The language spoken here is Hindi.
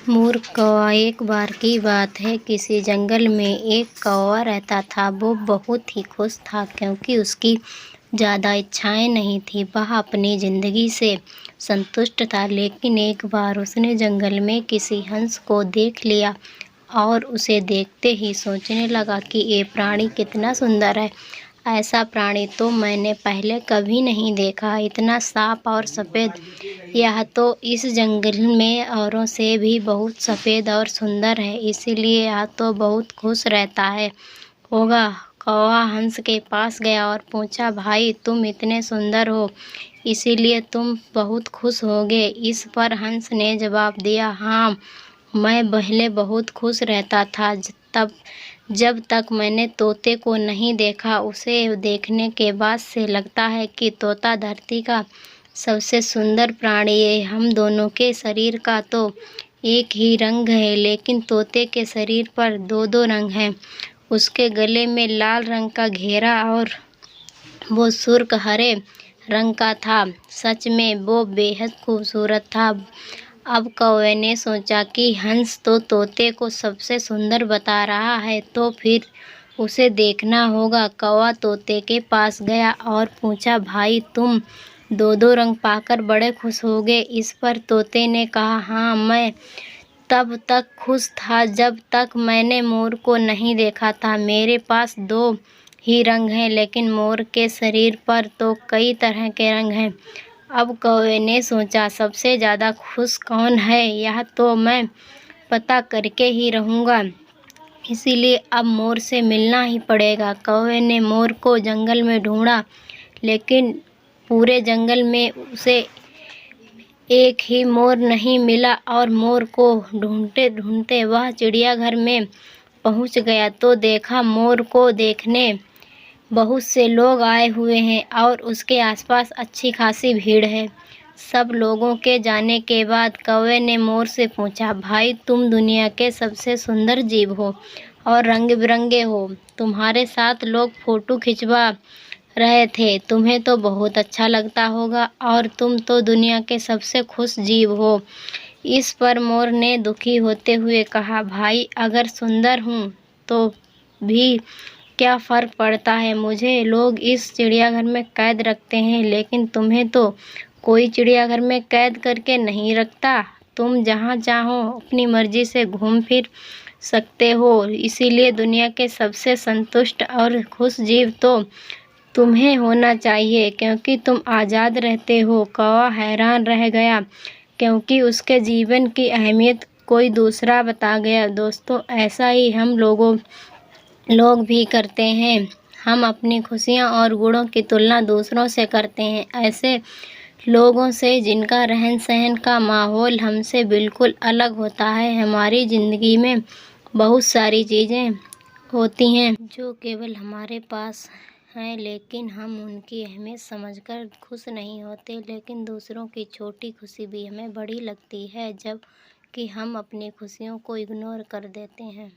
मूर्ख कौवा। एक बार की बात है, किसी जंगल में एक कौवा रहता था। वो बहुत ही खुश था क्योंकि उसकी ज़्यादा इच्छाएं नहीं थी। वह अपनी ज़िंदगी से संतुष्ट था। लेकिन एक बार उसने जंगल में किसी हंस को देख लिया और उसे देखते ही सोचने लगा कि ये प्राणी कितना सुंदर है। ऐसा प्राणी तो मैंने पहले कभी नहीं देखा, इतना साफ और सफ़ेद। यह तो इस जंगल में औरों से भी बहुत सफ़ेद और सुंदर है, इसीलिए यह तो बहुत खुश रहता है होगा। कौवा हंस के पास गया और पूछा, भाई तुम इतने सुंदर हो, इसीलिए तुम बहुत खुश होगे। इस पर हंस ने जवाब दिया, हाँ, मैं पहले बहुत खुश रहता था, जब तक मैंने तोते को नहीं देखा। उसे देखने के बाद से लगता है कि तोता धरती का सबसे सुंदर प्राणी है। हम दोनों के शरीर का तो एक ही रंग है, लेकिन तोते के शरीर पर दो दो रंग हैं। उसके गले में लाल रंग का घेरा और वो सुर्ख हरे रंग का था। सच में वो बेहद खूबसूरत था। अब कौवे ने सोचा कि हंस तो तोते को सबसे सुंदर बता रहा है, तो फिर उसे देखना होगा। कौवा तोते के पास गया और पूछा, भाई तुम दो दो रंग पाकर बड़े खुश होगे। इस पर तोते ने कहा, हाँ, मैं तब तक खुश था जब तक मैंने मोर को नहीं देखा था। मेरे पास दो ही रंग हैं, लेकिन मोर के शरीर पर तो कई तरह के रंग हैं। अब कौवे ने सोचा, सबसे ज़्यादा खुश कौन है, यह तो मैं पता करके ही रहूँगा। इसीलिए अब मोर से मिलना ही पड़ेगा। कौवे ने मोर को जंगल में ढूंढा, लेकिन पूरे जंगल में उसे एक ही मोर नहीं मिला और मोर को ढूंढते ढूंढते वह चिड़ियाघर में पहुंच गया तो देखा, मोर को देखने बहुत से लोग आए हुए हैं और उसके आसपास अच्छी खासी भीड़ है। सब लोगों के जाने के बाद कौवे ने मोर से पूछा, भाई तुम दुनिया के सबसे सुंदर जीव हो और रंग बिरंगे हो। तुम्हारे साथ लोग फोटो खिंचवा रहे थे, तुम्हें तो बहुत अच्छा लगता होगा और तुम तो दुनिया के सबसे खुश जीव हो। इस पर मोर ने दुखी होते हुए कहा, भाई अगर सुंदर हूँ तो भी क्या फ़र्क पड़ता है, मुझे लोग इस चिड़ियाघर में कैद रखते हैं, लेकिन तुम्हें तो कोई चिड़ियाघर में कैद करके नहीं रखता। तुम जहाँ चाहो अपनी मर्जी से घूम फिर सकते हो, इसीलिए दुनिया के सबसे संतुष्ट और खुश जीव तो तुम्हें होना चाहिए, क्योंकि तुम आज़ाद रहते हो। कौवा हैरान रह गया क्योंकि उसके जीवन की अहमियत कोई दूसरा बता गया। दोस्तों, ऐसा ही हम लोग भी करते हैं। हम अपनी खुशियाँ और गुणों की तुलना दूसरों से करते हैं, ऐसे लोगों से जिनका रहन सहन का माहौल हमसे बिल्कुल अलग होता है। हमारी ज़िंदगी में बहुत सारी चीज़ें होती हैं जो केवल हमारे पास हैं, लेकिन हम उनकी अहमियत समझकर खुश नहीं होते। लेकिन दूसरों की छोटी खुशी भी हमें बड़ी लगती है, जब कि हम अपनी खुशियों को इग्नोर कर देते हैं।